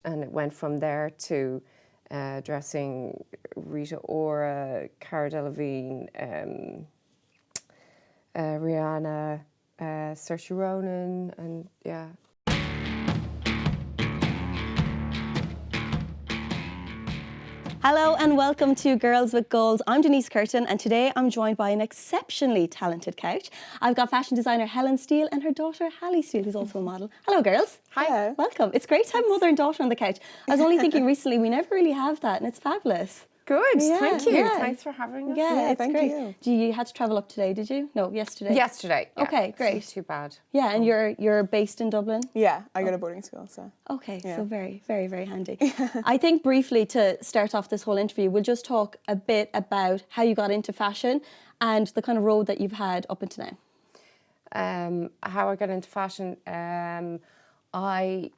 And it went from there to dressing Rita Ora, Cara Delevingne, Rihanna, Saoirse Ronan, and yeah. Hello and welcome to Girls with Goals. I'm Denise Curtin and today I'm joined by an exceptionally talented couch. I've got fashion designer Helen Steele and her daughter Halle Steele, who's also a model. Hello girls. Hi. Hello. Welcome. It's great to have mother and daughter on the couch. I was only thinking recently we never really have that and it's fabulous. Good, Yeah, thank you. yeah. Thanks for having us. Yeah, it's thank great. You had to travel up today, did you? No, yesterday. Yesterday. Yeah. Okay, great. It's not too bad. Yeah, and you're based in Dublin? Yeah, I go to boarding school, so. Okay, Yeah. so very, very, very handy. I think briefly to start off this whole interview, we'll just talk a bit about how you got into fashion and the kind of road that you've had up until now. How I got into fashion, I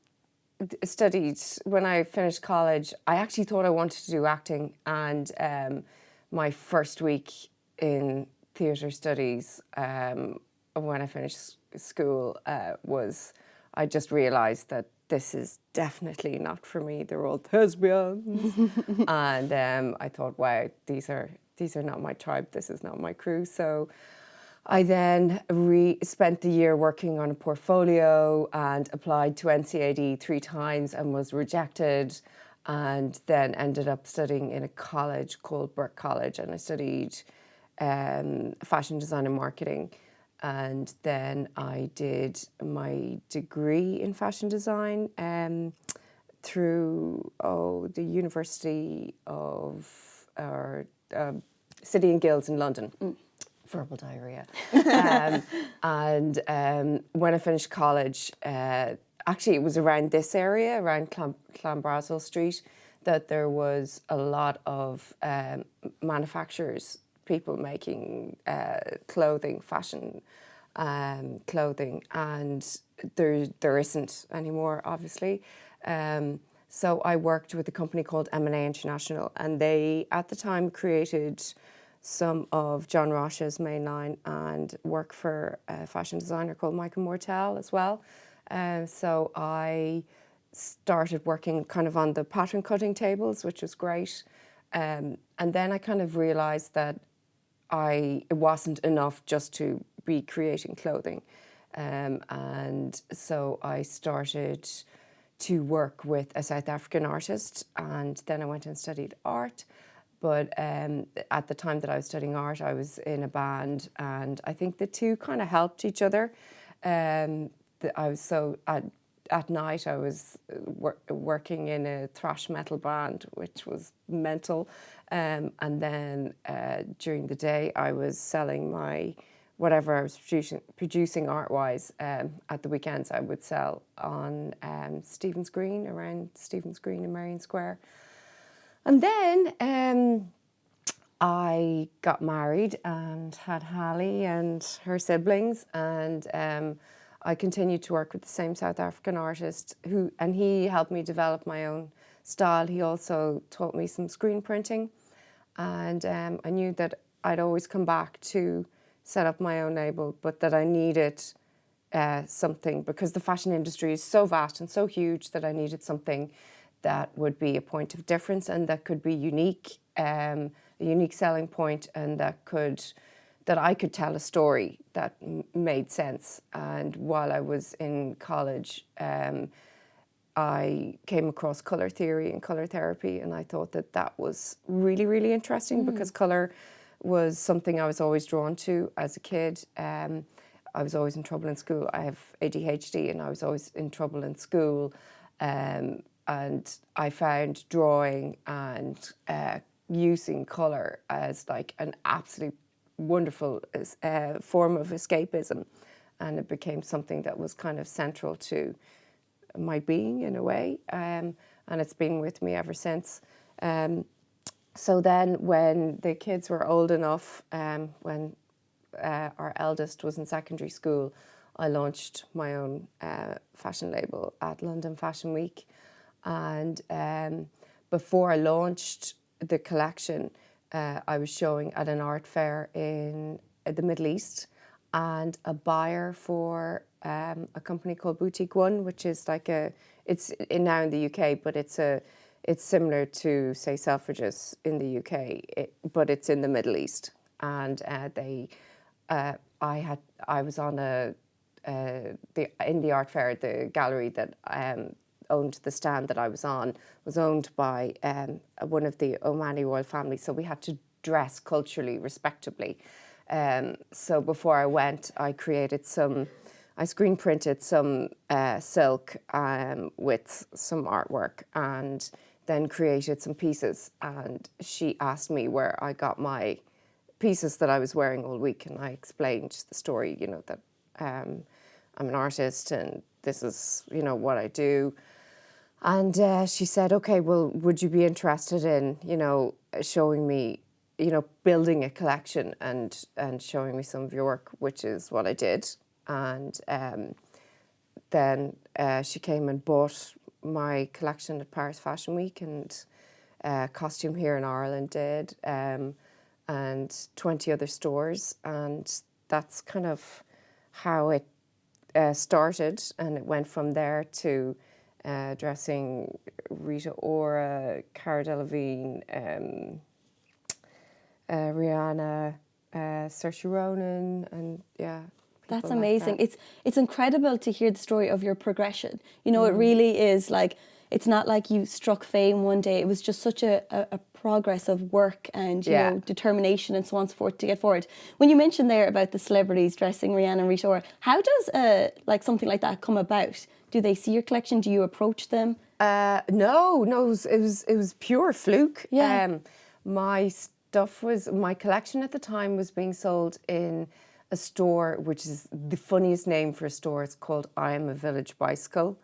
studied, when I finished college, I actually thought I wanted to do acting, and my first week in theatre studies when I finished school was, I just realised that this is definitely not for me. They're all thespians. And I thought, wow, these are not my tribe, this is not my crew. So I then spent the year working on a portfolio and applied to NCAD 3 times and was rejected, and then ended up studying in a college called Burke College, and I studied fashion design and marketing. And then I did my degree in fashion design through the University of City and Guilds in London. Verbal diarrhea. And when I finished college, actually it was around this area, around Clanbrassil Street, that there was a lot of manufacturers, people making clothing, fashion clothing, and there isn't anymore, obviously. So I worked with a company called M&A International, and they at the time created some of John Roche's main line and work for a fashion designer called Michael Mortel as well. So I started working kind of on the pattern cutting tables, which was great. And then I kind of realised that it wasn't enough just to be creating clothing. And so I started to work with a South African artist, and then I went and studied art. But at the time that I was studying art, I was in a band, and I think the two kind of helped each other. At night I was working in a thrash metal band, which was mental, and then during the day I was selling whatever I was producing art-wise. At the weekends I would sell on Stephen's Green, around Stephen's Green in Marion Square. And then I got married and had Halle and her siblings, and I continued to work with the same South African artist and he helped me develop my own style. He also taught me some screen printing, and I knew that I'd always come back to set up my own label, but that I needed something, because the fashion industry is so vast and so huge, that I needed something that would be a point of difference and that could be unique, a unique selling point, and that I could tell a story that made sense. And while I was in college, I came across colour theory and colour therapy, and I thought that was really, really interesting because colour was something I was always drawn to as a kid. I was always in trouble in school. I have ADHD, and I was always in trouble in school. And I found drawing and using colour as like an absolute wonderful form of escapism, and it became something that was kind of central to my being in a way, and it's been with me ever since. So then when the kids were old enough, when our eldest was in secondary school, I launched my own fashion label at London Fashion Week. And before I launched the collection, I was showing at an art fair in the Middle East, and a buyer for a company called Boutique One, which is like a now in the UK, but it's similar to, say, Selfridges in the UK, but it's in the Middle East. And I was on in the art fair, the gallery that owned the stand that I was on was owned by one of the Omani royal family, so we had to dress culturally respectably. So before I went, I screen printed some silk with some artwork, and then created some pieces. And she asked me where I got my pieces that I was wearing all week, and I explained the story, that I'm an artist and this is, what I do. And she said, okay, well, would you be interested in, showing me, building a collection and showing me some of your work, which is what I did. And then she came and bought my collection at Paris Fashion Week, and Costume here in Ireland did, and 20 other stores. And that's kind of how it started. And it went from there to dressing Rita Ora, Cara Delevingne, Rihanna, Saoirse Ronan, and yeah. That's like amazing. that. It's incredible to hear the story of your progression. It really is like, it's not like you struck fame one day. It was just such a progress of work and you know, determination and so on and so forth to get forward. When you mentioned there about the celebrities dressing Rihanna and Rita Ora, how does like something like that come about? Do they see your collection? Do you approach them? No, it was pure fluke. Yeah. My collection at the time was being sold in a store, which is the funniest name for a store. It's called I Am a Village Bicycle.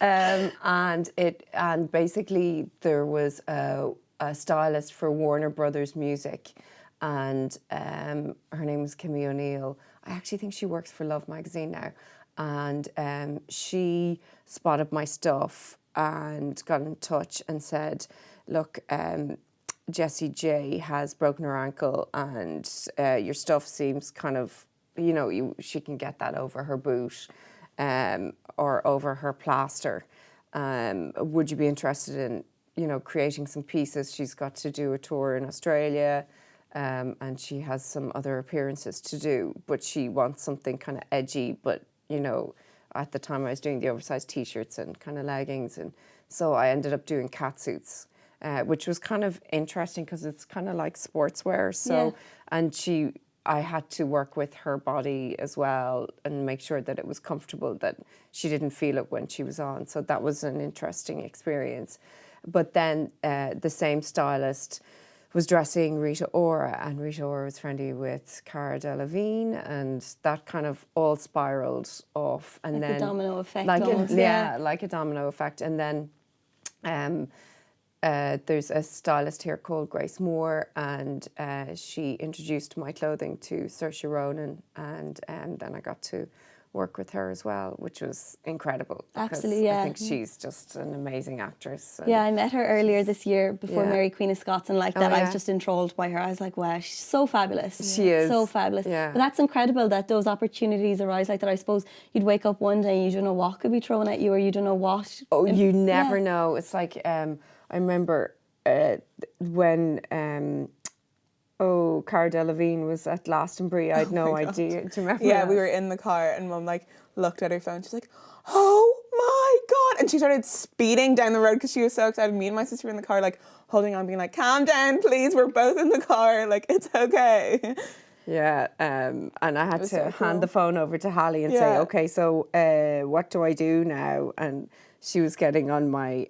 And basically there was a stylist for Warner Brothers Music, and her name was Kimmy O'Neill. I actually think she works for Love magazine now. And she spotted my stuff and got in touch and said, look, Jessie J has broken her ankle, and your stuff seems kind of, she can get that over her boot or over her plaster. Would you be interested in, creating some pieces? She's got to do a tour in Australia, and she has some other appearances to do, but she wants something kind of edgy, but, at the time I was doing the oversized t-shirts and kind of leggings, and so I ended up doing catsuits. Which was kind of interesting because it's kind of like sportswear. So, and I had to work with her body as well and make sure that it was comfortable, that she didn't feel it when she was on. So that was an interesting experience. But then the same stylist was dressing Rita Ora, and Rita Ora was friendly with Cara Delevingne, and that kind of all spiraled off. And like then a domino effect like almost. like a domino effect. And then there's a stylist here called Grace Moore, and she introduced my clothing to Saoirse Ronan, and then I got to work with her as well, which was incredible. Absolutely, yeah. I think she's just an amazing actress. Yeah, I met her earlier this year before Mary Queen of Scots, and like that, I was just enthralled by her. I was like, wow, she's so fabulous. She is. So fabulous. Yeah. But that's incredible that those opportunities arise like that. I suppose you'd wake up one day and you don't know what could be thrown at you, or you don't know what. Oh, you never know. It's like, I remember when Cara Delevingne was at Glastonbury, I had no idea. Do you remember? Yeah, we were in the car and Mum looked at her phone. She's like, "Oh my God!" And she started speeding down the road because she was so excited. Me and my sister were in the car, holding on, being like, "Calm down, please. We're both in the car. It's okay." Yeah, and I had to hand the phone over to Halle and say, "Okay, so what do I do now?" And she was getting on my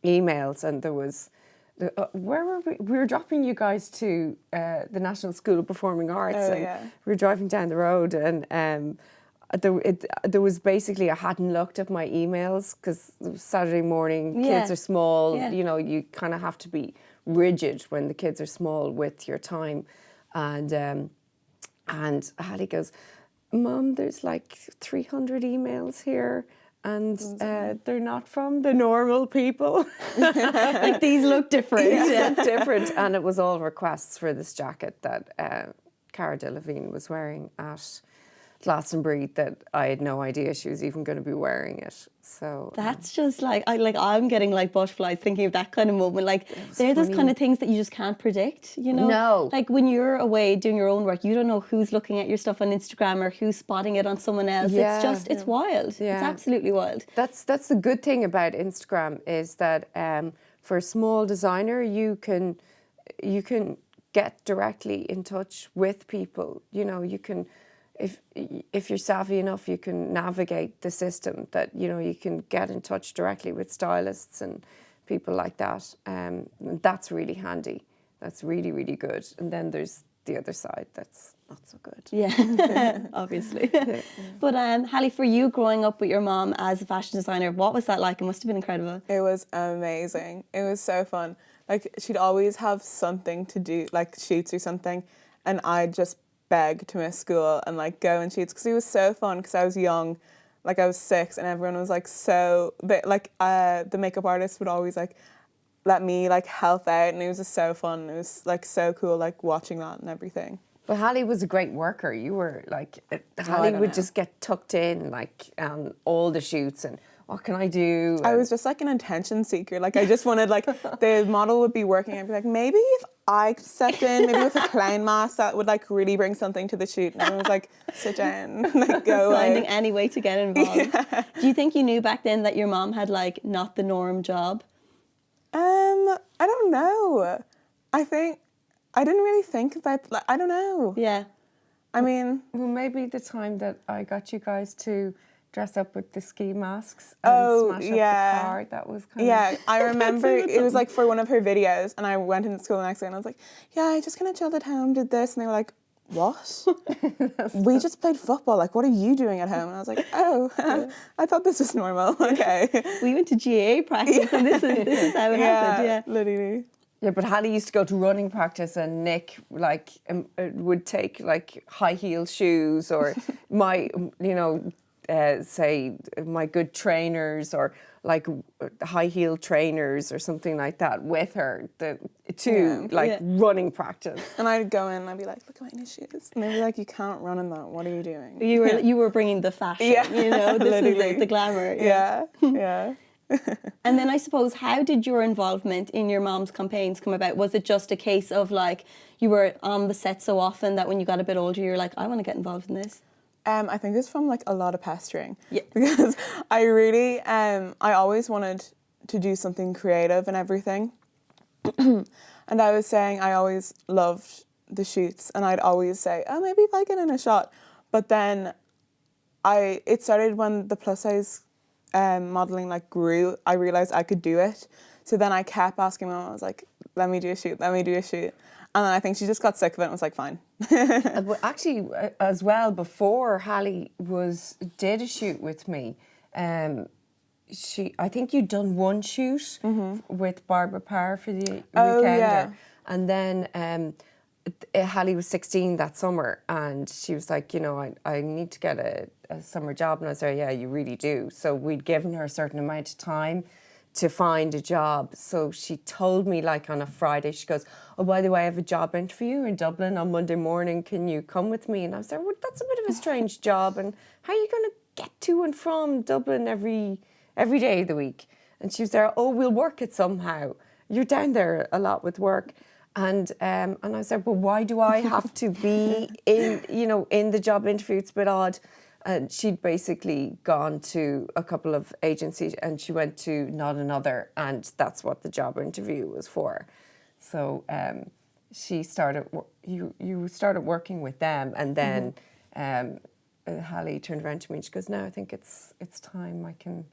emails, and there was. Where were we? We were dropping you guys to the National School of Performing Arts. We were driving down the road, and there was basically, I hadn't looked at my emails because it was Saturday morning, kids are small, you kind of have to be rigid when the kids are small with your time. And Halle goes, "Mum, there's 300 emails here. And they're not from the normal people." These look different. These look different. And it was all requests for this jacket that Cara Delevingne was wearing at Glastonbury that I had no idea she was even going to be wearing it. So That's just like I'm getting like butterflies thinking of that kind of moment. Like they're those kind of things that you just can't predict, you know? No. Like when you're away doing your own work, you don't know who's looking at your stuff on Instagram or who's spotting it on someone else. Yeah. It's wild. Yeah. It's absolutely wild. That's the good thing about Instagram is that for a small designer you can get directly in touch with people. You know, you can, if you're savvy enough, you can navigate the system that, you know, you can get in touch directly with stylists and people like that. That's really handy. That's really, really good. And then there's the other side that's not so good. Yeah, obviously. But Halle, for you growing up with your mom as a fashion designer, what was that like? It must have been incredible. It was amazing. It was so fun. Like, she'd always have something to do, like shoots or something, and I'd just beg to miss school and like go and shoots because it was so fun because I was young. Like, I was 6 and everyone was like the makeup artist would always like let me like help out, and it was just so fun. It was like so cool, like watching that and everything. But Halle was a great worker. You were like, Halle would just get tucked in like all the shoots and what can I do? I was just like an attention seeker. Like, I just wanted, like, the model would be working. I'd be like, maybe if I stepped in, maybe with a clown mask, that would like really bring something to the shoot. And everyone was like, sit down, like go away. Finding any way to get involved. Yeah. Do you think you knew back then that your mom had like not the norm job? I don't know. I think I didn't really think about. Like, I don't know. Yeah. I mean, well, maybe the time that I got you guys to dress up with the ski masks and smash up the car. That was kind of... Yeah, I remember it was like for one of her videos and I went into school the next day and I was like, yeah, I just kind of chilled at home, did this. And they were like, what? We just played football. Like, what are you doing at home? And I was like, oh, I thought this was normal. Okay. We went to GAA practice and this is how it happened. Yeah, literally. Yeah, but Halle used to go to running practice and Nick like would take like high heel shoes or my, you know, say my good trainers or like high heel trainers or something like that with her running practice. And I'd go in and I'd be like, look at my new shoes. And they'd be like, you can't run in that. What are you doing? You were bringing the fashion, you know, this is the glamour. Yeah. And then I suppose, how did your involvement in your mom's campaigns come about? Was it just a case of like you were on the set so often that when you got a bit older, you're like, I want to get involved in this? I think it's from like a lot of pestering. Yeah. Because I really, I always wanted to do something creative and everything. And I was saying I always loved the shoots and I'd always say, oh, maybe if I get in a shot. But then it started when the plus size modelling like grew. I realised I could do it. So then I kept asking Mum, I was like, let me do a shoot. And then I think she just got sick of it and was like, fine. Actually, as well, before Halle did a shoot with me, I think you'd done one shoot with Barbara Parr for the Weekender. Yeah. And then Halle was 16 that summer and she was like, you know, I need to get a summer job. And I was like, yeah, you really do. So we'd given her a certain amount of time to find a job. So she told me like on a Friday, she goes, oh, by the way, I have a job interview in Dublin on Monday morning. Can you come with me? And I was like, well, that's a bit of a strange job. And how are you going to get to and from Dublin every day of the week? And she was there, oh, we'll work it somehow. You're down there a lot with work. And I was like, well, why do I have to be in the job interview? It's a bit odd. And she'd basically gone to a couple of agencies and she went to Not Another, and that's what the job interview was for. So she started, you started working with them, and then Halle turned around to me and she goes, no, I think it's time I can...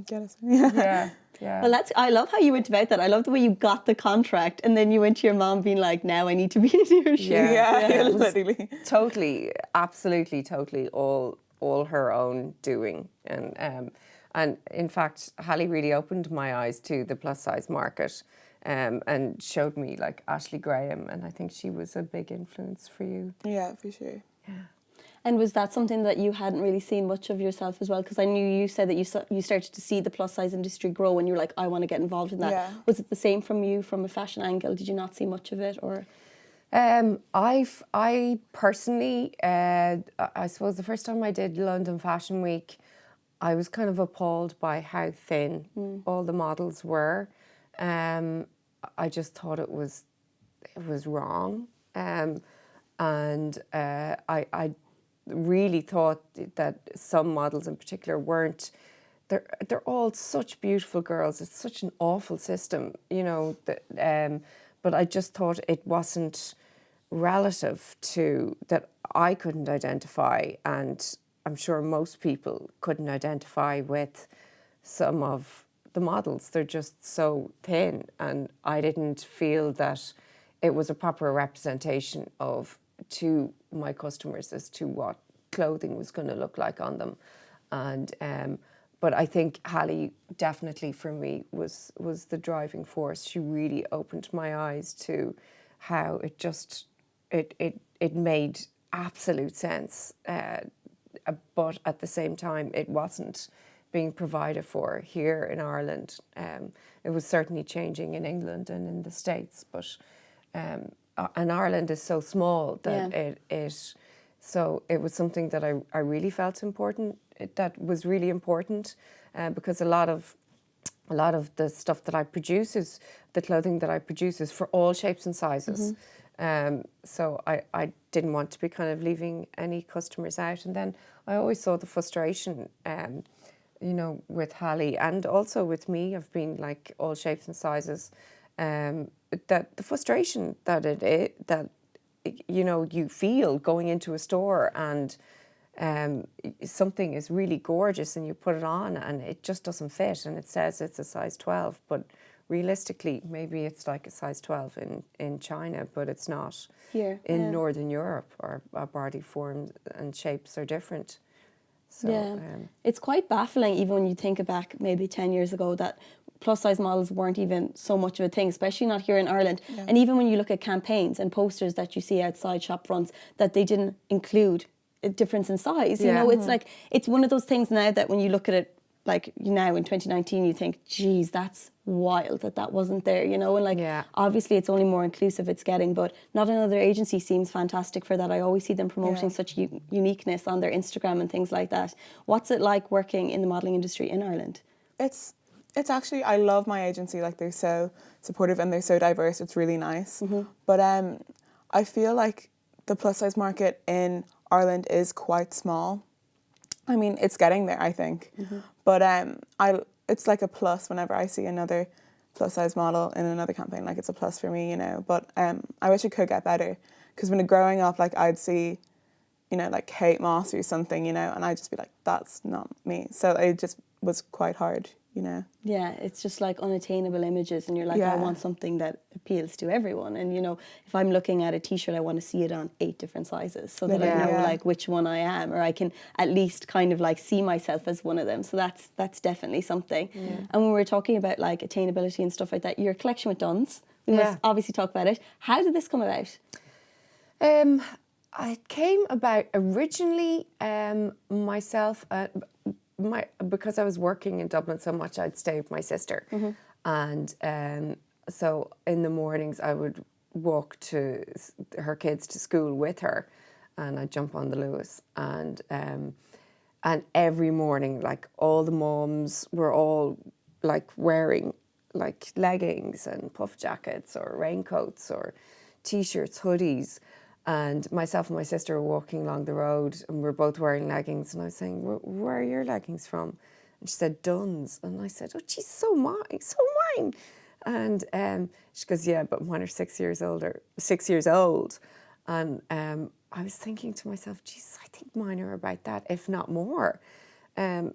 Get us. Yeah. Well, I love how you went about that. I love the way you got the contract and then you went to your mom being like, now I need to be in your shoes. Yeah, literally. Totally, absolutely, totally all her own doing. And in fact, Halle really opened my eyes to the plus size market and showed me like Ashley Graham, and I think she was a big influence for you. Yeah, for sure. Yeah. And was that something that you hadn't really seen much of yourself as well? Because I knew you said that you started to see the plus size industry grow and you're like, I want to get involved in that. Yeah. Was it the same from you from a fashion angle? Did you not see much of it? Or? I personally, I suppose the first time I did London Fashion Week, I was kind of appalled by how thin all the models were. I just thought it was wrong, and I really thought that some models in particular weren't. They're all such beautiful girls. It's such an awful system, you know. But I just thought it wasn't relative to that. I couldn't identify, and I'm sure most people couldn't identify with some of the models. They're just so thin, and I didn't feel that it was a proper representation of to my customers as to what clothing was going to look like on them. And but I think Halle definitely for me was the driving force. She really opened my eyes to how it just it made absolute sense, but at the same time it wasn't being provided for here in Ireland. It was certainly changing in England and in the States, but and Ireland is so small that so it was something that I really felt important. That was really important because a lot of the stuff that I produce is the clothing that I produce is for all shapes and sizes. So I didn't want to be kind of leaving any customers out. And then I always saw the frustration, you know, with Halle and also with me of being like all shapes and sizes. That the frustration that you know you feel going into a store and something is really gorgeous and you put it on and it just doesn't fit and it says it's a size 12, but realistically maybe it's like a size 12 in China, but it's not here in Northern Europe. Our body forms and shapes are different. So it's quite baffling even when you think back maybe 10 years ago that plus size models weren't even so much of a thing, especially not here in Ireland. And even when you look at campaigns and posters that you see outside shop fronts, that they didn't include a difference in size. You know, it's like, it's one of those things now that when you look at it, like now in 2019, you think, geez, that's wild that wasn't there, you know, and like obviously it's only more inclusive it's getting, but Not Another Agency seems fantastic for that. I always see them promoting such uniqueness on their Instagram and things like that. What's it like working in the modelling industry in Ireland? It's actually, I love my agency, like they're so supportive and they're so diverse, it's really nice. But I feel like the plus size market in Ireland is quite small. I mean, it's getting there, I think. But it's like a plus whenever I see another plus size model in another campaign, like it's a plus for me, you know. But I wish it could get better, because when growing up, like I'd see, you know, like Kate Moss or something, you know, and I'd just be like, that's not me. So it just was quite hard, you know. Yeah, it's just like unattainable images and you're like, I want something that appeals to everyone. And, you know, if I'm looking at a T-shirt, I want to see it on 8 different sizes so that I know like which one I am, or I can at least kind of like see myself as one of them. So that's definitely something. And when we're talking about like attainability and stuff like that, your collection with Duns, we must obviously talk about it. How did this come about? It came about originally myself, because I was working in Dublin so much, I'd stay with my sister. And so in the mornings I would walk to her kids to school with her, and I'd jump on the Lewis. And every morning, like all the mums were all like wearing like leggings and puff jackets or raincoats or T-shirts, hoodies. And myself and my sister were walking along the road and we were both wearing leggings. And I was saying, where are your leggings from? And she said, Duns. And I said, oh, geez, so mine. And she goes, yeah, but mine are 6 years old. And I was thinking to myself, geez, I think mine are about that, if not more. And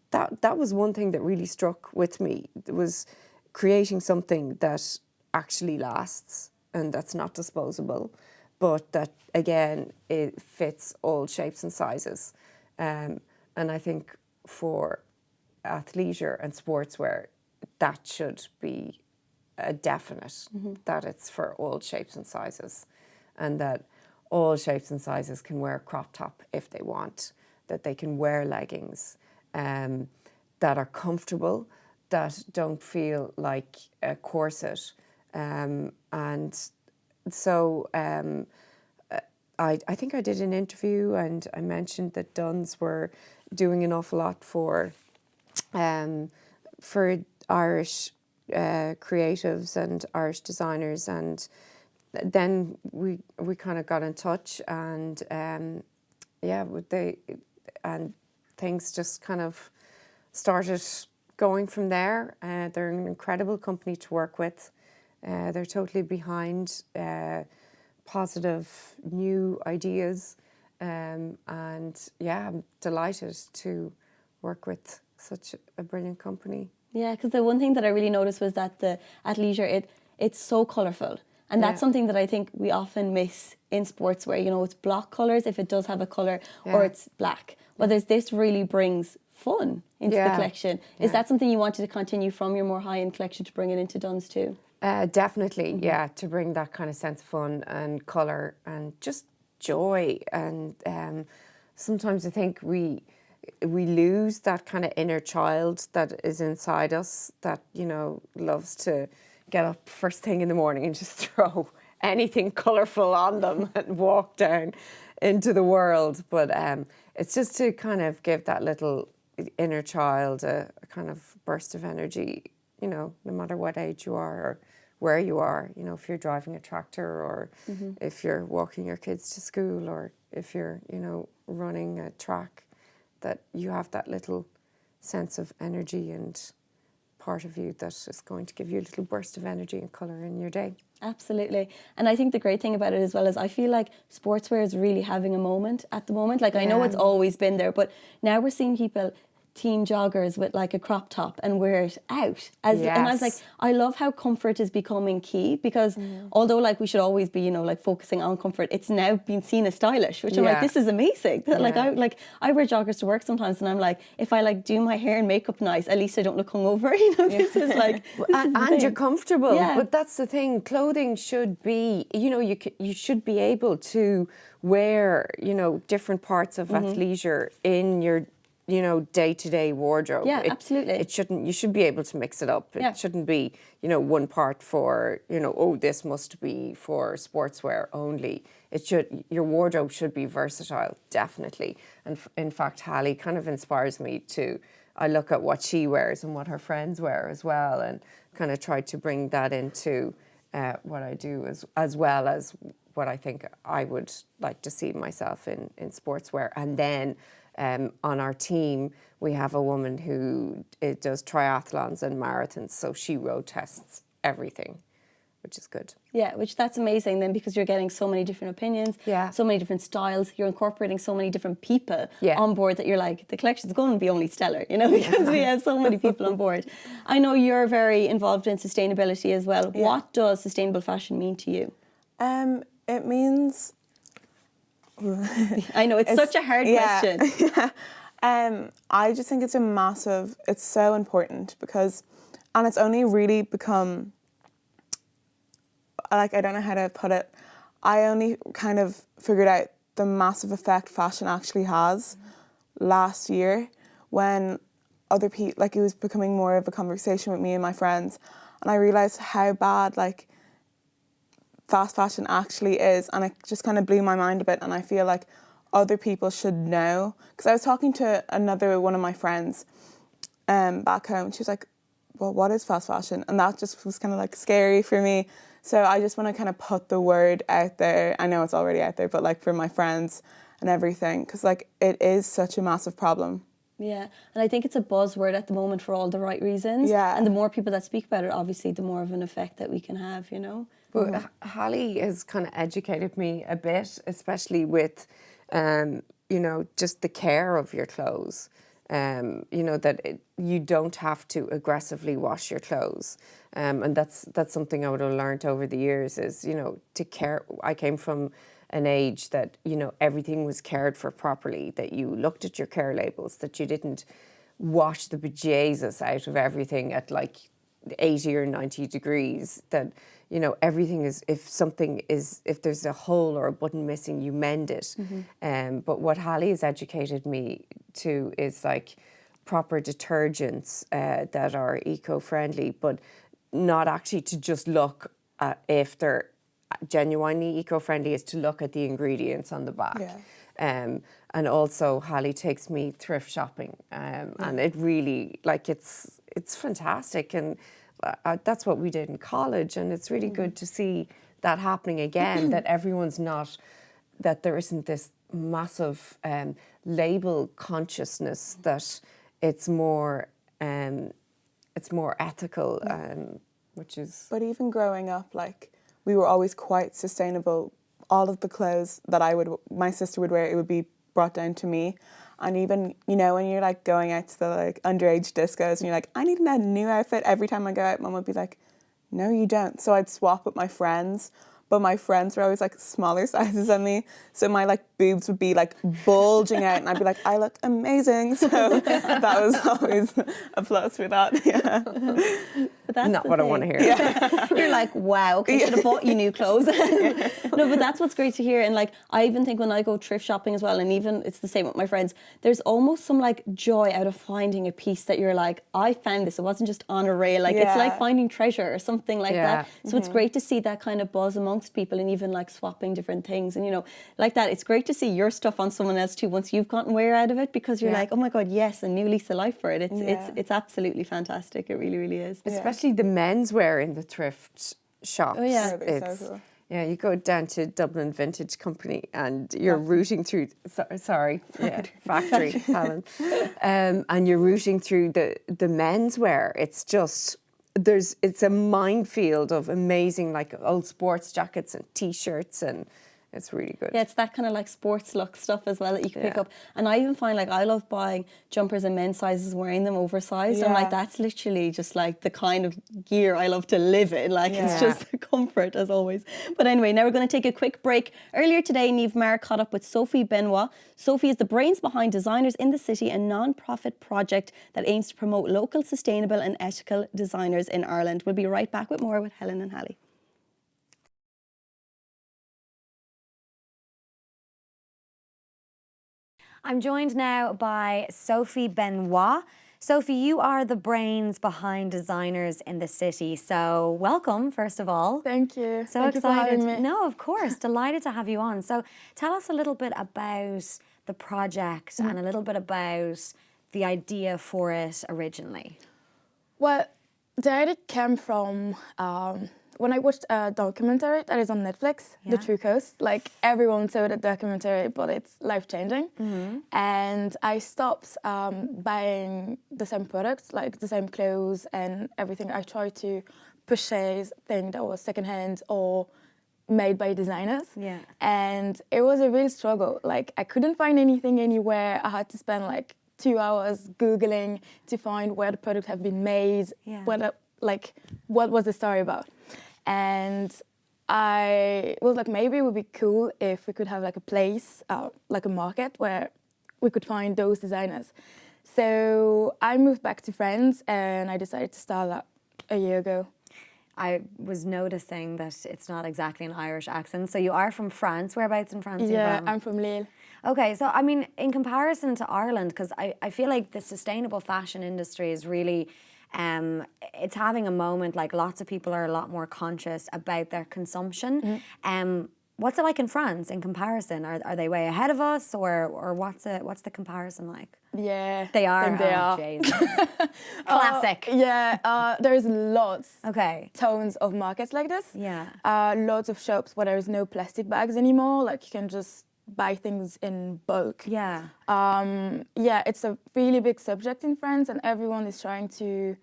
that was one thing that really struck with me. It was creating something that actually lasts and that's not disposable, but that, again, it fits all shapes and sizes. And I think for athleisure and sportswear, that should be a definite, that it's for all shapes and sizes, and that all shapes and sizes can wear a crop top if they want, that they can wear leggings that are comfortable, that don't feel like a corset, and so I think I did an interview and I mentioned that Duns were doing an awful lot for Irish creatives and Irish designers, and then we kind of got in touch, and things just kind of started going from there. They're an incredible company to work with. They're totally behind positive new ideas, and yeah, I'm delighted to work with such a brilliant company. Yeah, because the one thing that I really noticed was that the athleisure, it's so colourful. And that's something that I think we often miss in sportswear. You know, it's block colours if it does have a colour, or it's black. Whereas this really brings fun into the collection. Is that something you wanted to continue from your more high-end collection to bring it into Duns too? Definitely, yeah, to bring that kind of sense of fun and colour and just joy. And sometimes I think we lose that kind of inner child that is inside us that, you know, loves to get up first thing in the morning and just throw anything colourful on them and walk down into the world. But it's just to kind of give that little inner child a kind of burst of energy, you know, no matter what age you are or where you are. You know, if you're driving a tractor, or if you're walking your kids to school, or if you're, you know, running a track, that you have that little sense of energy and part of you that is going to give you a little burst of energy and colour in your day. Absolutely. And I think the great thing about it as well is I feel like sportswear is really having a moment at the moment. Like I know it's always been there, but now we're seeing people team joggers with like a crop top and wear it out. And I was like, I love how comfort is becoming key, because although like we should always be, you know, like focusing on comfort, it's now been seen as stylish, which I'm like, this is amazing. Like I wear joggers to work sometimes, and I'm like, if I like do my hair and makeup nice, at least I don't look hungover. You know, this is like, and you're comfortable. But that's the thing. Clothing should be, you know, you should be able to wear, you know, different parts of athleisure in your, you know, day-to-day wardrobe. Yeah, absolutely. It shouldn't, you should be able to mix it up. It shouldn't be, you know, one part for, you know, oh, this must be for sportswear only. It should, your wardrobe should be versatile, definitely. And in fact, Halle kind of inspires me to, I look at what she wears and what her friends wear as well, and kind of try to bring that into what I do, as well as what I think I would like to see myself in sportswear. And then on our team, we have a woman who does triathlons and marathons, so she road tests everything, which is good. Yeah, that's amazing then, because you're getting so many different opinions, so many different styles. You're incorporating so many different people on board that you're like, the collection's going to be only stellar, you know, because we have so many people on board. I know you're very involved in sustainability as well. Yeah. What does sustainable fashion mean to you? It means... I know, it's such a hard question. I just think it's so important, because, and it's only really become, like, I don't know how to put it, I only kind of figured out the massive effect fashion actually has last year, when other people, like, it was becoming more of a conversation with me and my friends, and I realised how bad, like, fast fashion actually is, and it just kind of blew my mind a bit, and I feel like other people should know, because I was talking to another one of my friends back home. She was like, well, what is fast fashion? And that just was kind of like scary for me. So I just want to kind of put the word out there. I know it's already out there, but like for my friends and everything, because like it is such a massive problem. Yeah, and I think it's a buzzword at the moment for all the right reasons. Yeah. And the more people that speak about it, obviously, the more of an effect that we can have, you know? But Halle has kind of educated me a bit, especially with, you know, just the care of your clothes. You know, that you don't have to aggressively wash your clothes. And that's something I would have learned over the years is, you know, to care. I came from an age that, you know, everything was cared for properly, that you looked at your care labels, that you didn't wash the bejesus out of everything at like 80 or 90 degrees, that, you know, everything is, if there's a hole or a button missing, you mend it. But what Halle has educated me to is like proper detergents that are eco-friendly, but not actually to just look at if they're genuinely eco-friendly is to look at the ingredients on the back. Yeah. And also Halle takes me thrift shopping, and it really, like, it's fantastic, and that's what we did in college, and it's really good to see that happening again, that everyone's not, that there isn't this massive label consciousness, that it's more ethical, which is... But even growing up, like, we were always quite sustainable. All of the clothes that my sister would wear, it would be brought down to me. And even, you know, when you're like going out to the like underage discos and you're like, I need a new outfit every time I go out, Mum would be like, no, you don't. So I'd swap with my friends, but my friends were always like smaller sizes than me. So my like boobs would be like bulging out and I'd be like, I look amazing. So that was always a plus for that. Yeah. But that's not what I want to hear. Yeah. You're like, wow, okay, should have bought you new clothes. No, but that's what's great to hear. And like, I even think when I go thrift shopping as well, and even it's the same with my friends, there's almost some like joy out of finding a piece that you're like, I found this. It wasn't just on a rail. Like it's like finding treasure or something like that. So it's great to see that kind of buzz amongst people, and even like swapping different things. And you know, like that, it's great to see your stuff on someone else too once you've gotten wear out of it, because you're like, oh my God, yes, a new lease of life for it. It's absolutely fantastic. It really, really is. Especially the menswear in the thrift shops. Oh yeah. It's, so cool. yeah, you go down to Dublin Vintage Company and you're rooting through, factory, Helen. And you're rooting through the menswear. It's just, it's a minefield of amazing, like, old sports jackets and T-shirts, and it's really good. Yeah, it's that kind of like sports look stuff as well that you can pick up. And I even find like I love buying jumpers in men's sizes, wearing them oversized. And like that's literally just like the kind of gear I love to live in. Like it's just the comfort as always. But anyway, now we're going to take a quick break. Earlier today, Niamh Maher caught up with Sophie Benoit. Sophie is the brains behind Designers in the City, a non-profit project that aims to promote local, sustainable and ethical designers in Ireland. We'll be right back with more with Helen and Halle. I'm joined now by Sophie Benoit. Sophie, you are the brains behind Designers in the City. So welcome, first of all. Thank you. So Thank excited. you for having me. No, of course. Delighted to have you on. So tell us a little bit about the project and a little bit about the idea for it originally. Well, the idea came from when I watched a documentary that is on Netflix, The True Cost. Like, everyone saw the documentary, but it's life-changing. And I stopped buying the same products, like the same clothes and everything. I tried to purchase things that was secondhand or made by designers. Yeah. And it was a real struggle. Like, I couldn't find anything anywhere. I had to spend like 2 hours Googling to find where the products have been made, whether, like, what was the story about. And I was like, maybe it would be cool if we could have like a place, like a market where we could find those designers. So I moved back to France and I decided to start that a year ago. I was noticing that it's not exactly an Irish accent. So you are from France. Whereabouts in France are you from? I'm from Lille. Okay, so I mean, in comparison to Ireland, because I feel like the sustainable fashion industry is really, it's having a moment, like lots of people are a lot more conscious about their consumption. What's it like in France in comparison? Are they way ahead of us, or what's the comparison like? Yeah, They are. They are. Jesus. Classic. There's lots. Okay. Tons of markets like this. Yeah. Lots of shops where there is no plastic bags anymore. Like, you can just buy things in bulk. Yeah. It's a really big subject in France, and everyone is trying to,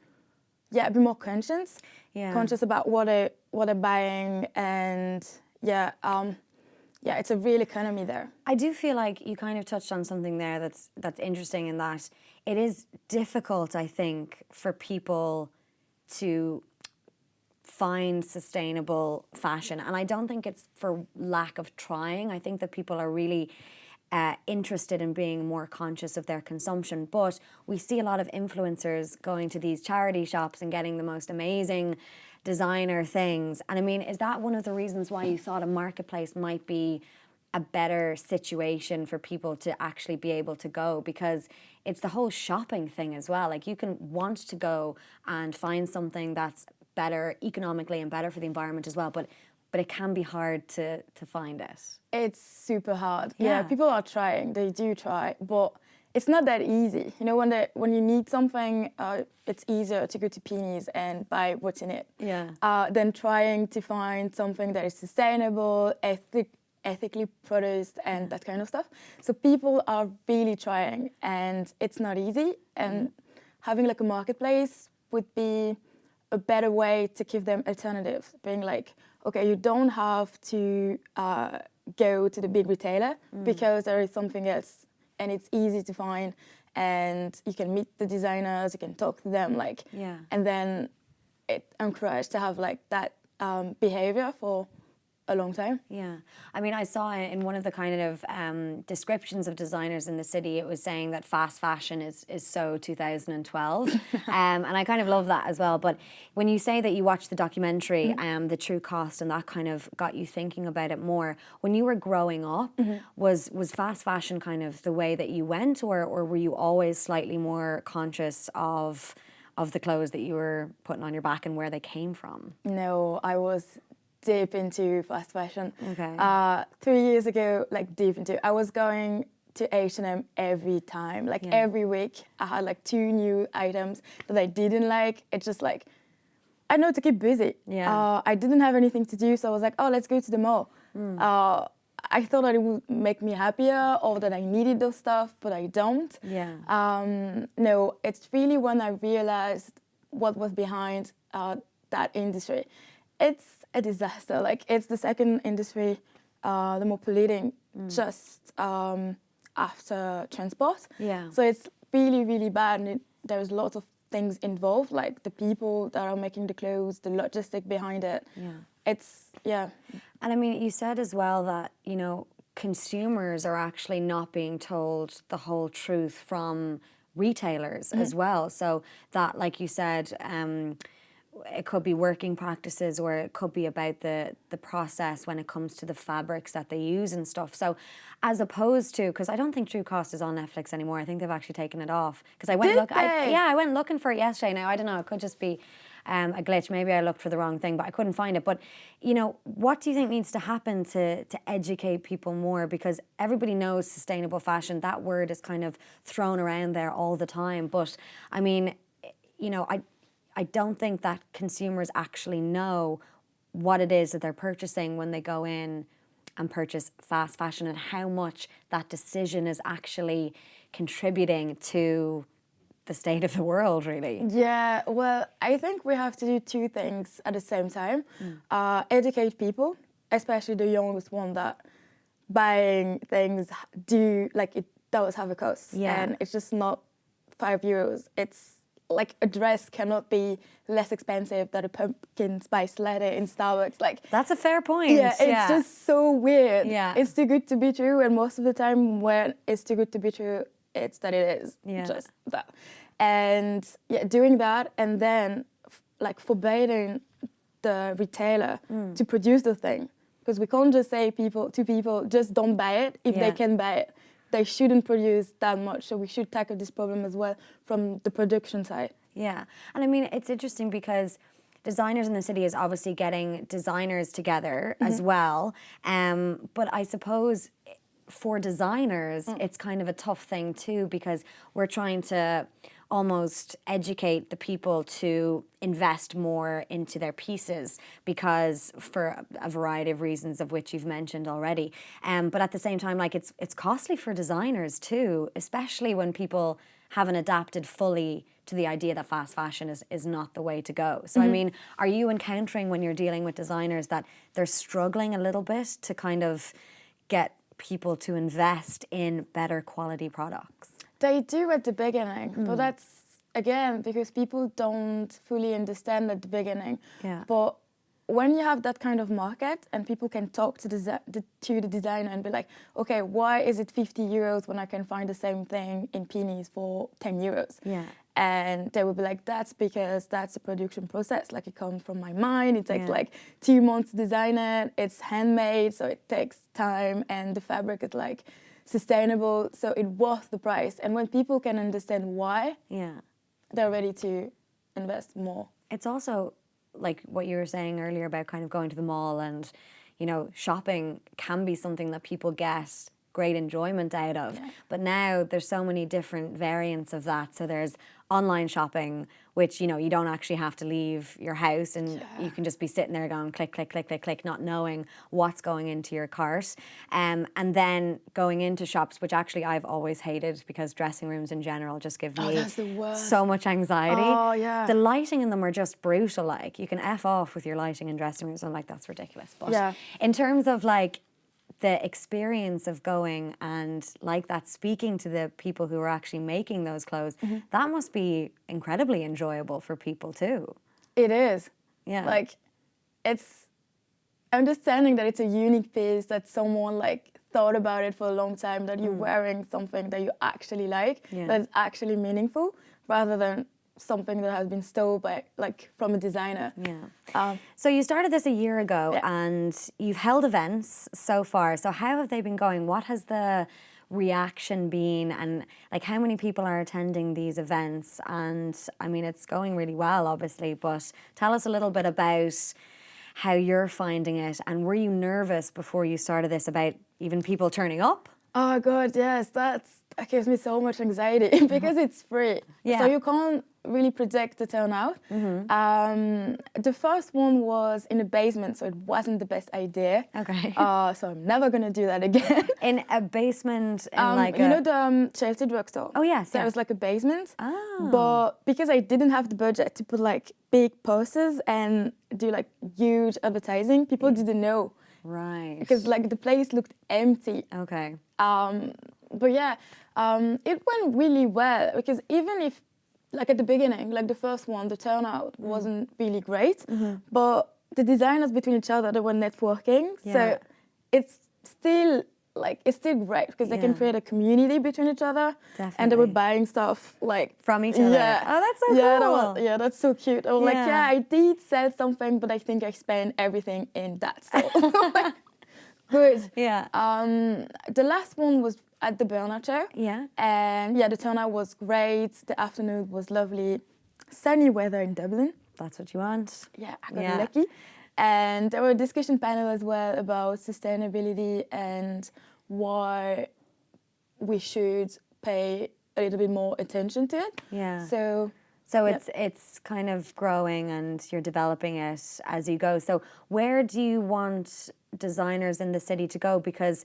be more conscious. Conscious about what they're buying, and it's a real economy there. I do feel like you kind of touched on something there that's interesting, in that it is difficult, I think, for people to find sustainable fashion. And I don't think it's for lack of trying. I think that people are really interested in being more conscious of their consumption. But we see a lot of influencers going to these charity shops and getting the most amazing designer things. And I mean, is that one of the reasons why you thought a marketplace might be a better situation for people to actually be able to go? Because it's the whole shopping thing as well. Like, you can want to go and find something that's better economically and better for the environment as well, but but it can be hard to find it. It's super hard. Yeah. People are trying. They do try, but it's not that easy. You know, when you need something, it's easier to go to Pennies and buy what's in it. Than trying to find something that is sustainable, ethically produced, and that kind of stuff. So people are really trying, and it's not easy. And having like a marketplace would be a better way to give them alternatives. Being like, okay, you don't have to go to the big retailer because there is something else. And it's easy to find, and you can meet the designers, you can talk to them, and then it encouraged to have like that behavior for a long time. Yeah, I mean, I saw in one of the kind of descriptions of designers in the city, it was saying that fast fashion is so 2012, and I kind of love that as well. But when you say that you watched the documentary, The True Cost, and that kind of got you thinking about it more, when you were growing up, was fast fashion kind of the way that you went, or were you always slightly more conscious of the clothes that you were putting on your back and where they came from? No, I was deep into fast fashion. Okay. 3 years ago, like deep into, I was going to H&M every time, every week. I had like 2 new items that I didn't like. It's just like, I know, to keep busy. I didn't have anything to do, so I was like, oh, let's go to the mall. I thought that it would make me happier, or that I needed those stuff, but I don't. No, it's really when I realized what was behind that industry. It's a disaster. Like, it's the second industry, the more polluting, just after transport. So it's really, really bad, and there's lots of things involved, like the people that are making the clothes, the logistic behind it. It's, And I mean, you said as well that, you know, consumers are actually not being told the whole truth from retailers as well. So that, like you said, it could be working practices, or it could be about the process when it comes to the fabrics that they use and stuff. So as opposed to, because I don't think True Cost is on Netflix anymore. I think they've actually taken it off. Because I went I went looking for it yesterday. Now, I don't know, it could just be a glitch. Maybe I looked for the wrong thing, but I couldn't find it. But, you know, what do you think needs to happen to educate people more? Because everybody knows sustainable fashion. That word is kind of thrown around there all the time. But, I mean, you know, I don't think that consumers actually know what it is that they're purchasing when they go in and purchase fast fashion, and how much that decision is actually contributing to the state of the world, really. Yeah, well, I think we have to do 2 things at the same time. Educate people, especially the youngest one, that buying things it does have a cost. And it's just not €5. It's like a dress cannot be less expensive than a pumpkin spice latte in Starbucks. Like, that's a fair point. Yeah, it's just so weird. Yeah. It's too good to be true, and most of the time when it's too good to be true, it's that it is. Just that. And doing that, and then like forbidding the retailer to produce the thing, because we can't just say to people just don't buy it if they can buy it. They shouldn't produce that much, so we should tackle this problem as well from the production side. Yeah, and I mean, it's interesting because Designers in the City is obviously getting designers together as well, but I suppose for designers, it's kind of a tough thing too, because we're trying to almost educate the people to invest more into their pieces, because for a variety of reasons of which you've mentioned already. But at the same time, like, it's costly for designers too, especially when people haven't adapted fully to the idea that fast fashion is not the way to go. So I mean, are you encountering, when you're dealing with designers, that they're struggling a little bit to kind of get people to invest in better quality products? They do at the beginning, but that's, again, because people don't fully understand at the beginning. But when you have that kind of market and people can talk to the designer and be like, okay, why is it €50 when I can find the same thing in Pennies for €10? And they will be like, that's because that's a production process. Like, it comes from my mind. It takes like 2 months to design it. It's handmade, so it takes time, and the fabric is like sustainable, so it worth the price. And when people can understand why, they're ready to invest more. It's also like what you were saying earlier about kind of going to the mall and, you know, shopping can be something that people get great enjoyment out of. But now there's so many different variants of that. So there's online shopping, which, you know, you don't actually have to leave your house and you can just be sitting there going click, click, click, click, click, not knowing what's going into your cart. And then going into shops, which actually I've always hated because dressing rooms in general just give me that's the worst. so much anxiety. Oh, yeah. The lighting in them are just brutal. Like, you can F off with your lighting in dressing rooms. I'm like, that's ridiculous. But in terms of like the experience of going and like that, speaking to the people who are actually making those clothes, that must be incredibly enjoyable for people too. It is. Yeah. Like, it's understanding that it's a unique piece, that someone like thought about it for a long time, that you're wearing something that you actually like, that is actually meaningful, rather than something that has been stole by, like, from a designer. So you started this a year ago and you've held events so far. So how have they been going? What has the reaction been, and like how many people are attending these events? And I mean, it's going really well, obviously, but tell us a little bit about how you're finding it, and were you nervous before you started this about even people turning up? Oh God, yes, that gives me so much anxiety because it's free. So you can't really predict the turnout. The first one was in a basement, so it wasn't the best idea. Okay. So I'm never gonna do that again. In a basement, in like you know the Chelsea drugstore? Oh yes, There yeah. was like a basement. Oh. But because I didn't have the budget to put like big posters and do like huge advertising, people didn't know. Right. Because like the place looked empty. Okay. But yeah, it went really well, because even if, like at the beginning, like the first one, the turnout wasn't really great, but the designers between each other, they were networking. So it's still great because they can create a community between each other. Definitely. And they were buying stuff like From each other. Yeah. Oh, that's so cool. That's so cute. I was like, Yeah. I did sell something, but I think I spent everything in that store. Good. Yeah. The last one was at the Burnout Show. Yeah. And yeah, the turnout was great. The afternoon was lovely. Sunny weather in Dublin. That's what you want. Yeah, I got lucky. And there were a discussion panel as well about sustainability and why we should pay a little bit more attention to it. Yeah. So it's kind of growing and you're developing it as you go. So where do you want designers in the city to go? Because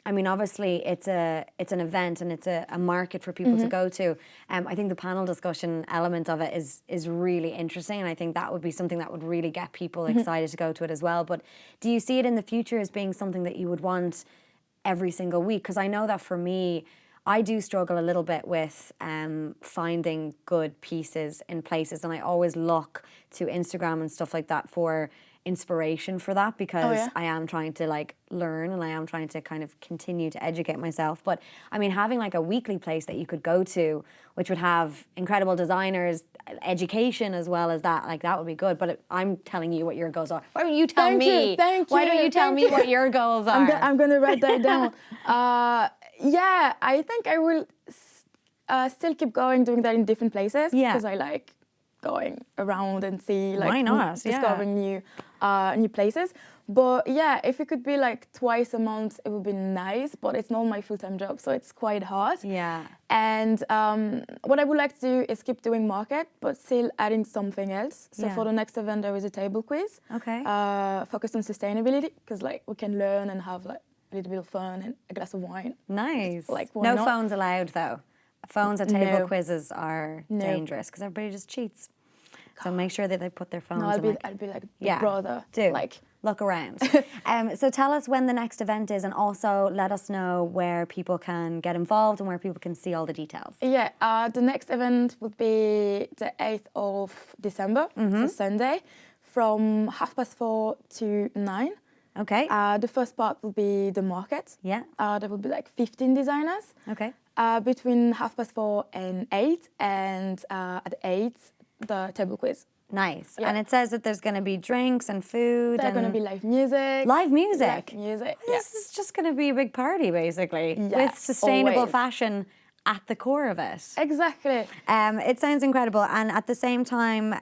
I mean, obviously it's an event and it's a market for people to go to. I think the panel discussion element of it is really interesting, and I think that would be something that would really get people excited to go to it as well. But do you see it in the future as being something that you would want every single week? Because I know that for me, I do struggle a little bit with finding good pieces in places, and I always look to Instagram and stuff like that for inspiration for that, because I am trying to like learn and I am trying to kind of continue to educate myself. But I mean, having like a weekly place that you could go to, which would have incredible designers, education as well as that, like that would be good. But I'm telling you what your goals are. Why don't you tell me? Why don't you tell me what your goals are? I'm gonna write that down. Yeah, I think I will still keep going, doing that in different places, because I like going around and see, like, why not? Discovering new places. But yeah, if it could be like twice a month, it would be nice. But it's not my full-time job, so it's quite hard. Yeah. And what I would like to do is keep doing market, but still adding something else. So for the next event, there is a table quiz. Okay. Focused on sustainability, because like we can learn and have like a little bit of fun and a glass of wine. Nice. Like, why no not? phones allowed though. Phones at table No. quizzes are dangerous because everybody just cheats. So make sure that they put their phones. No, I'll be like the brother. Do like look around. So tell us when the next event is, and also let us know where people can get involved and where people can see all the details. Yeah, the next event would be the 8th of December, so Sunday, from 4:30 to 9. Okay. The first part will be the market. Yeah. There will be like 15 designers. Okay. Between 4:30 and 8, and at 8, the table quiz. Nice. Yeah. And it says that there's going to be drinks and food. There's going to be live music. Live music? Live music, This is just going to be a big party, basically, Yeah, with sustainable always. fashion at the core of it. Exactly. It sounds incredible. And at the same time,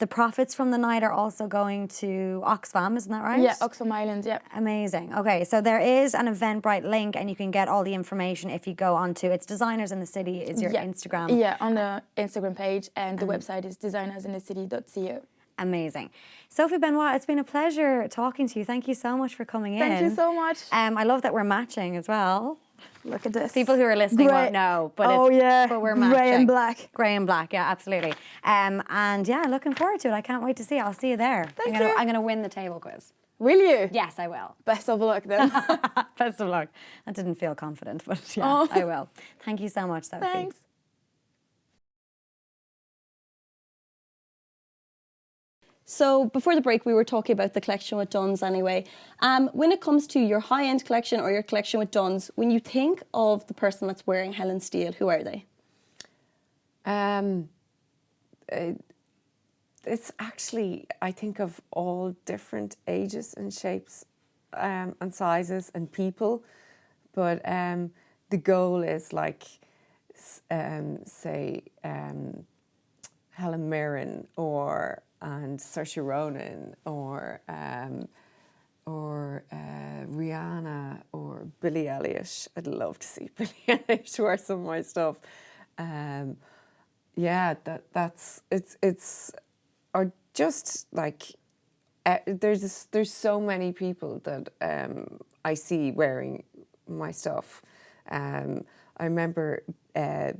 the profits from the night are also going to Oxfam, isn't that right? Yeah, Oxfam Island, yeah. Amazing. Okay, so there is an Eventbrite link and you can get all the information if you go onto It's Designers in the City is your Instagram. Yeah, on the Instagram page, and the website is designersinthecity.co. Amazing. Sophie Benoit, it's been a pleasure talking to you. Thank you so much for coming in. Thank you so much. I love that we're matching as well. Look at this. People who are listening won't know, but but we're matching. Grey and black. Grey and black, yeah, absolutely. And yeah, looking forward to it. I can't wait to see it. I'll see you there. Thank you. I'm gonna win the table quiz. Will you? Yes, I will. Best of luck then. Best of luck. I didn't feel confident, but yeah, I will. Thank you so much, Sophie. Thanks. So before the break, we were talking about the collection with Dunnes anyway. When it comes to your high-end collection or your collection with Dunnes, when you think of the person that's wearing Helen Steele, who are they? It's actually, I think of all different ages and shapes and sizes and people, but the goal is like, say, Helen Mirren and Saoirse Ronan or Rihanna or Billie Eilish. I'd love to see Billie Eilish wear some of my stuff. Yeah, it's or just like there's so many people that I see wearing my stuff. I remember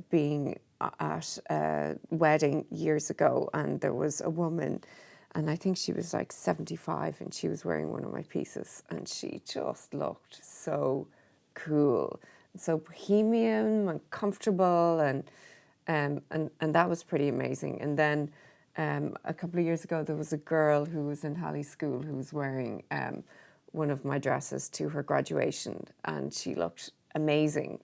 being at a wedding years ago, and there was a woman, and I think she was like 75, and she was wearing one of my pieces, and she just looked so cool, so bohemian and comfortable, and that was pretty amazing. And then a couple of years ago, there was a girl who was in Halle School who was wearing one of my dresses to her graduation, and she looked amazing.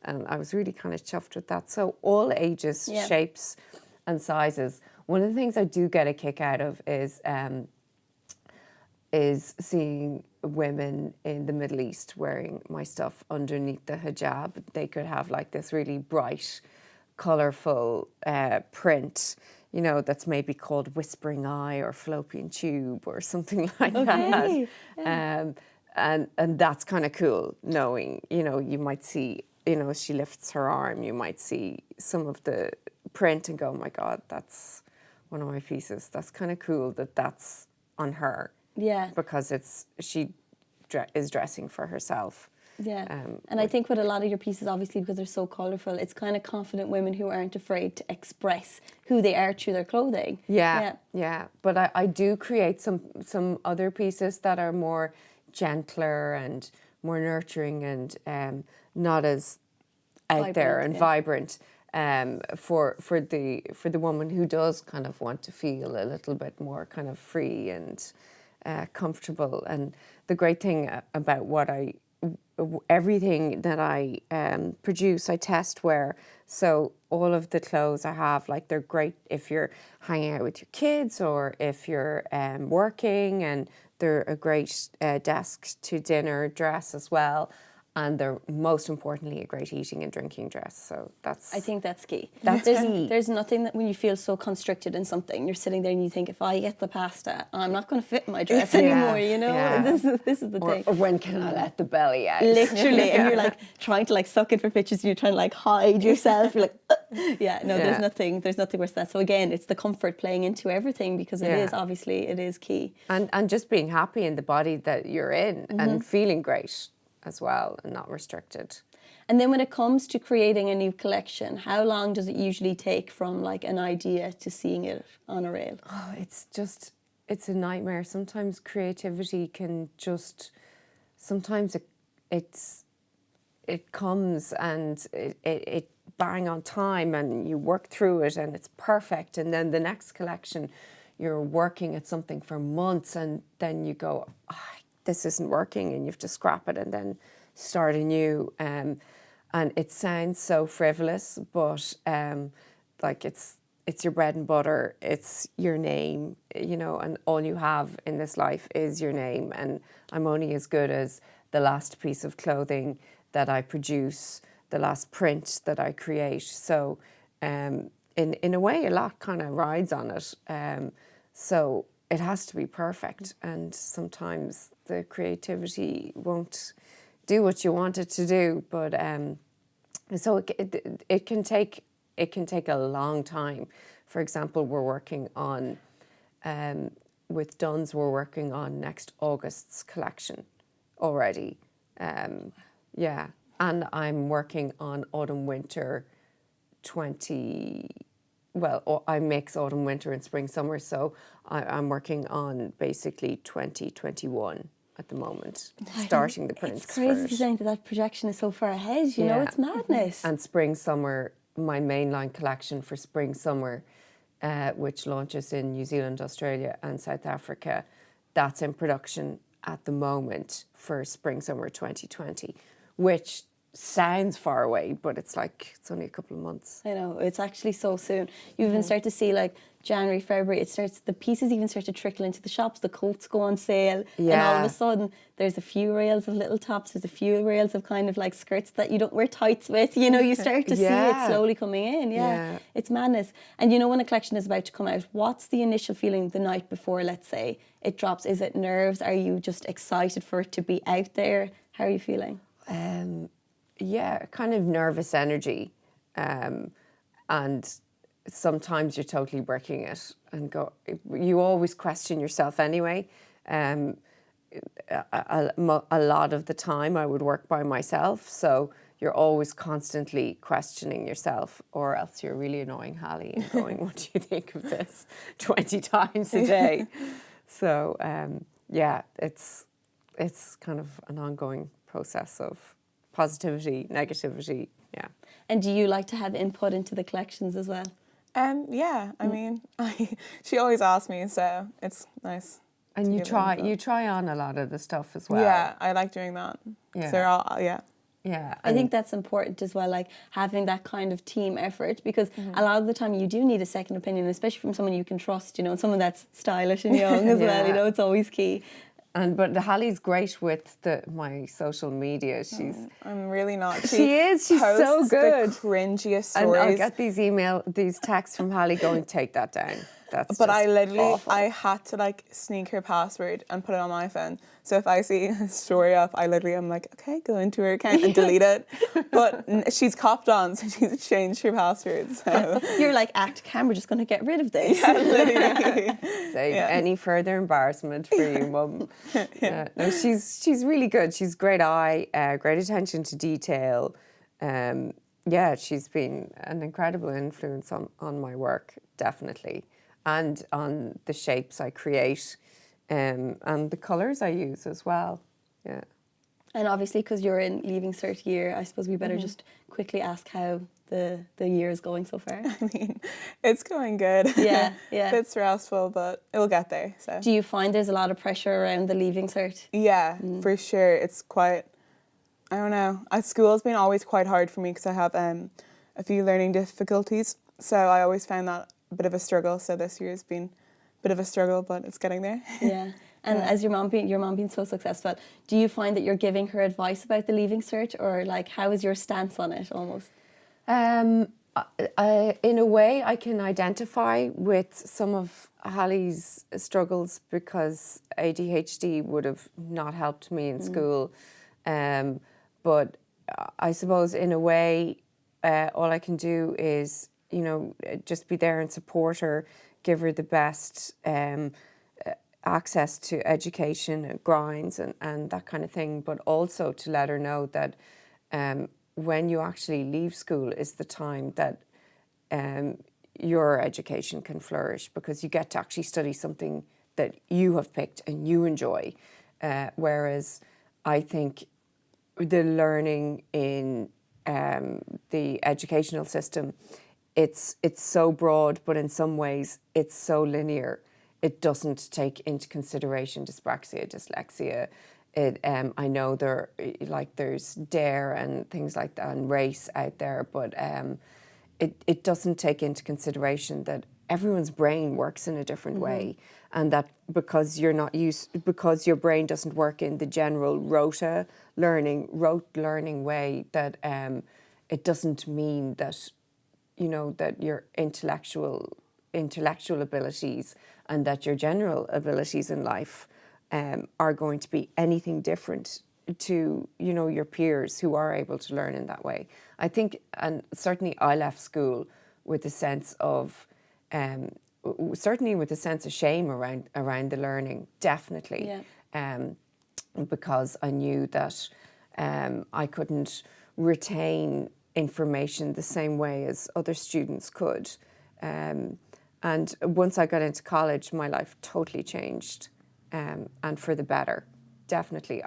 And I was really kind of chuffed with that. So all ages, shapes and sizes. One of the things I do get a kick out of is seeing women in the Middle East wearing my stuff underneath the hijab. They could have like this really bright, colourful print, you know, that's maybe called Whispering Eye or Fallopian Tube or something like that. And that's kind of cool, knowing, you know, you might see, you know, she lifts her arm, you might see some of the print and go, oh my God, that's one of my pieces. That's kind of cool that that's on her. Yeah. Because she is dressing for herself. Yeah. And I think with a lot of your pieces, obviously, because they're so colourful, it's kind of confident women who aren't afraid to express who they are through their clothing. Yeah. But I do create some other pieces that are more gentler and more nurturing and not as out there and vibrant for the woman who does kind of want to feel a little bit more kind of free and comfortable. And the great thing about everything that I produce, I test wear. So all of the clothes I have, like, they're great if you're hanging out with your kids or if you're working, and they're a great desk to dinner dress as well. And they're most importantly a great eating and drinking dress. So I think that's key. That's key. There's nothing that when you feel so constricted in something, you're sitting there and you think, if I get the pasta, I'm not going to fit in my dress anymore. You know, this is the thing. Or when can I let the belly out? Literally, and you're like trying to like suck it for pictures, and you're trying to like hide yourself. You're like, there's nothing worse than that. So again, it's the comfort playing into everything, because it is key. And just being happy in the body that you're in and feeling great as well, and not restricted. And then when it comes to creating a new collection, how long does it usually take from like an idea to seeing it on a rail? Oh, it's a nightmare. Sometimes creativity can just, sometimes it comes and it bang on time, and you work through it and it's perfect, and then the next collection you're working at something for months, and then you go, this isn't working, and you have to scrap it and then start anew. And it sounds so frivolous, but like it's your bread and butter. It's your name, you know, and all you have in this life is your name. And I'm only as good as the last piece of clothing that I produce, the last print that I create. So in a way, a lot kind of rides on it. So it has to be perfect, and sometimes the creativity won't do what you want it to do. But so it can take a long time. For example, we're working on with Dunn's, we're working on next August's collection already. Yeah, and I'm working on autumn winter 20. Well, I mix autumn winter and spring summer, so I'm working on basically 2021 at the moment, starting the prints. It's crazy for to it. think that projection is so far ahead. You know, Yeah. it's madness. And spring summer, my mainline collection for spring summer, which launches in New Zealand, Australia and South Africa, that's in production at the moment for spring summer 2020, which sounds far away, but it's like it's only a couple of months. I know, it's actually so soon. You even start to see like January, February, the pieces even start to trickle into the shops, the coats go on sale, and all of Yeah. a sudden there's a few rails of little tops, there's a few rails of kind of like skirts that you don't wear tights with, you know, you start to see it Yeah. slowly coming in, Yeah. It's madness. And you know, when a collection is about to come out, what's the initial feeling the night before, let's say, it drops? Is it nerves? Are you just excited for it to be out there? How are you feeling? Yeah, kind of nervous energy. And sometimes you're totally breaking it and you always question yourself anyway. A lot of the time I would work by myself, so you're always constantly questioning yourself, or else you're really annoying Halle and going, what do you think of this 20 times a day? So yeah, it's kind of an ongoing process of positivity, negativity, yeah. And do you like to have input into the collections as well? Yeah, I mean, she always asks me, so it's nice. And to you give try input. on a lot of the stuff as well. Yeah, I like doing that. Yeah. So they're all, yeah. Yeah. I think that's important as well, like having that kind of team effort, because a lot of the time you do need a second opinion, especially from someone you can trust, you know, and someone that's stylish and young as well, you Yeah. know, it's always key. But Halle's great with my social media. I'm really not. She is. She's so posts good. The cringiest And stories. I'll get these texts from Halle going, take that down. That's But just I literally, awful. I had to like sneak her password and put it on my phone. So if I see a story up, I literally am like, okay, go into her account and delete it. But she's copped on, so she's changed her password. So You're like, Cam, we're just going to get rid of this. literally. Save Yeah. any further embarrassment for you, Mum. Yeah. No, she's really good. She's great eye, great attention to detail. Yeah, she's been an incredible influence on my work, definitely, and on the shapes I create, and the colours I use as well. Yeah. And obviously, because you're in leaving cert year, I suppose we better just quickly ask how the year is going so far. I mean, it's going good. Yeah, yeah. Bit stressful, but it will get there. So Do you find there's a lot of pressure around the leaving cert? yeah, for sure. It's quite, I don't know. School's been always quite hard for me because I have a few learning difficulties. So I always found that a bit of a struggle. So this year has been a bit of a struggle, but it's getting there. Yeah. And as your mom being so successful, do you find that you're giving her advice about the leaving cert, or like how is your stance on it almost? In a way, I can identify with some of Halle's struggles because ADHD would have not helped me in school. But I suppose in a way, all I can do is, you know, just be there and support her, give her the best access to education and grinds and that kind of thing, but also to let her know that when you actually leave school is the time that your education can flourish, because you get to actually study something that you have picked and you enjoy. Whereas I think the learning in the educational system, it's so broad, but in some ways it's so linear. It doesn't take into consideration dyspraxia, dyslexia. I know there's DARE and things like that and race out there, but it doesn't take into consideration that everyone's brain works in a different way, and that because your brain doesn't work in the general rote learning way, that it doesn't mean that you know, that your intellectual abilities and that your general abilities in life are going to be anything different to, you know, your peers who are able to learn in that way. I think, and certainly I left school with a sense of, certainly with a sense of shame around the learning, definitely. Yeah. Because I knew that I couldn't retain information the same way as other students could. And once I got into college, my life totally changed, and for the better, definitely.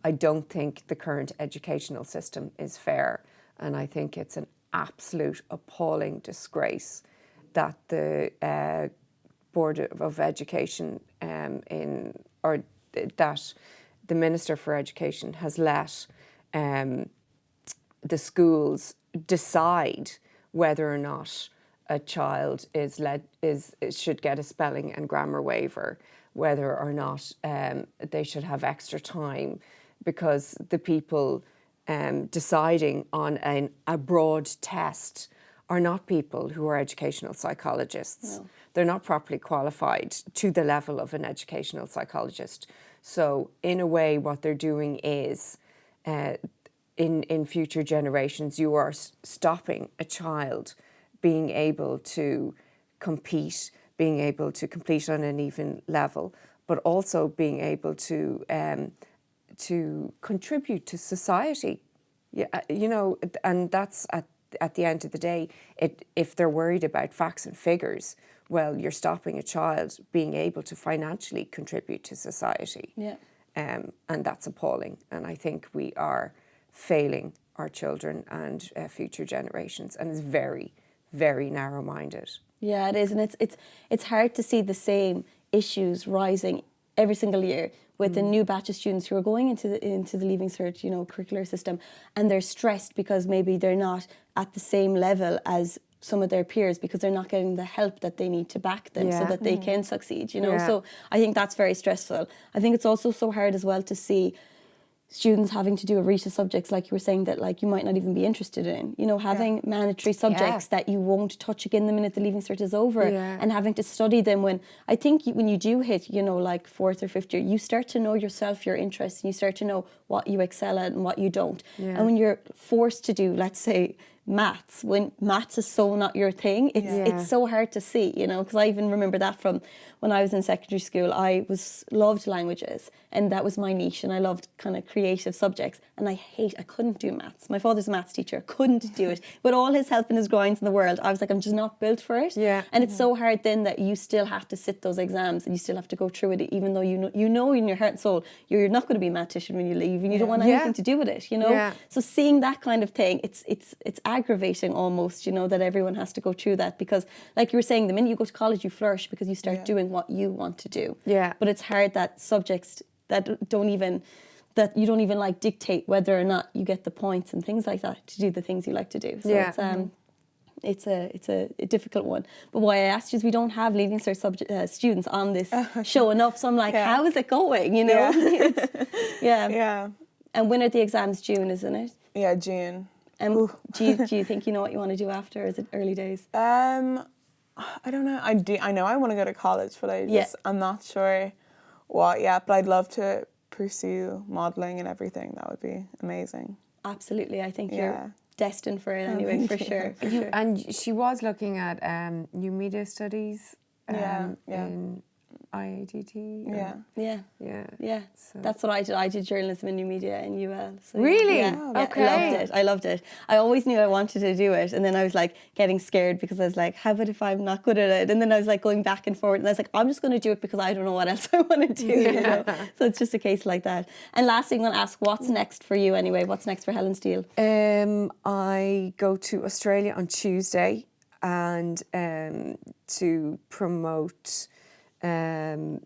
I don't think the current educational system is fair, and I think it's an absolute appalling disgrace that the Board of Education that the Minister for Education has let the schools decide whether or not a child should get a spelling and grammar waiver, whether or not they should have extra time, because the people deciding on a broad test are not people who are educational psychologists. No. They're not properly qualified to the level of an educational psychologist. So in a way, what they're doing is, in future generations, you are stopping a child being able to compete, being able to complete on an even level, but also being able to contribute to society. Yeah, you know, and that's at the end of the day, if they're worried about facts and figures, well, you're stopping a child being able to financially contribute to society. Yeah. And that's appalling. And I think we are failing our children and future generations, and it's very, very narrow-minded. Yeah, it is, and it's hard to see the same issues rising every single year with a new batch of students who are going into the Leaving Cert, you know, curricular system, and they're stressed because maybe they're not at the same level as some of their peers because they're not getting the help that they need to back them so that they can succeed, you know. Yeah. So I think that's very stressful. I think it's also so hard as well to see students having to do a reach of subjects, like you were saying, that like you might not even be interested in, you know, having mandatory subjects that you won't touch again the minute the Leaving Cert is over, and having to study them when, I think when you do hit, you know, like 4th or 5th year, you start to know yourself, your interests, and you start to know what you excel at and what you don't. And when you're forced to do, let's say, maths, when maths is so not your thing, it's so hard to see, you know, because I even remember that from when I was in secondary school. I loved languages, and that was my niche, and I loved kind of creative subjects, and I couldn't do maths. My father's a maths teacher, couldn't do it. With all his help and his grinds in the world, I was like, I'm just not built for it. And it's so hard then that you still have to sit those exams and you still have to go through it, even though you know in your heart and soul you're not going to be a mathematician when you leave, and you don't want anything to do with it, you know. So seeing that kind of thing, it's aggravating almost, you know, that everyone has to go through that, because like you were saying, the minute you go to college you flourish because you start doing what you want to do. But it's hard that subjects that you don't even like dictate whether or not you get the points and things like that to do the things you like to do. So it's a difficult one. But why I asked you is we don't have Leaving Cert students on this show enough, so I'm like, how is it going, you know? And when are the exams? June, isn't it? Yeah, June. And do you think you know what you want to do after, or is it early days? I don't know. I know I want to go to college, but I'm not sure what yet. But I'd love to pursue modelling and everything. That would be amazing. Absolutely. I think you're destined for it anyway, for sure. And she was looking at new media studies in IADT. So that's what I did. I did journalism and new media in UL. So really? Okay. I loved it. I always knew I wanted to do it, and then I was like getting scared because I was like, how about if I'm not good at it? And then I was like going back and forward, and I was like, I'm just going to do it because I don't know what else I want to do. You know? So it's just a case like that. And lastly, I'm going to ask, what's next for you anyway? What's next for Helen Steele? I go to Australia on Tuesday, and to promote, to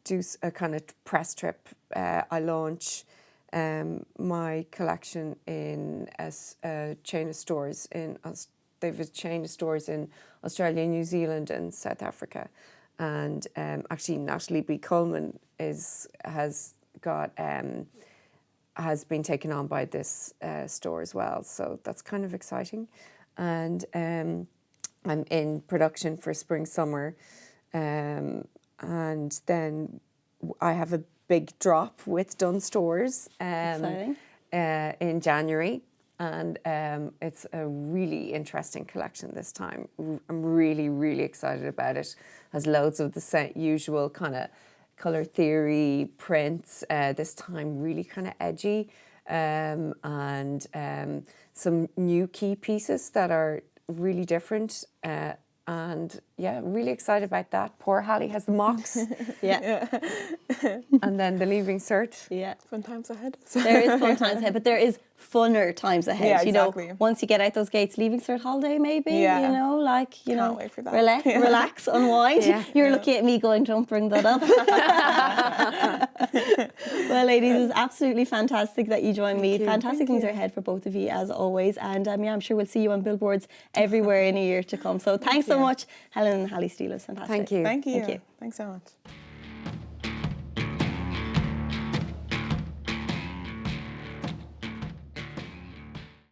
do a kind of press trip. I launch my collection in a chain of stores they've a chain of stores in Australia, New Zealand and South Africa. And actually Natalie B. Coleman has got has been taken on by this store as well. So that's kind of exciting. And I'm in production for spring, summer. And then I have a big drop with Dunn Stores in January. And it's a really interesting collection this time. I'm really, really excited about it. Has loads of the usual kind of colour theory prints, this time really kind of edgy, and some new key pieces that are really different. And yeah, really excited about that. Poor Halle has the mocks. Yeah. And then the leaving cert. Yeah. Fun times ahead. There is fun times ahead, but there is funner times ahead. Yeah, You know, exactly. once you get out those gates, leaving cert holiday maybe, you know, like, you know, wait for that. relax, unwind. Yeah. You're looking at me going, don't bring that up. Well, ladies, it's absolutely fantastic that you joined me. Fantastic things are ahead for both of you as always. And yeah, I'm sure we'll see you on billboards everywhere in a year to come. So thanks so much, Helen and Halle Steele. It's fantastic. Thank you. Thank you. Thanks so much.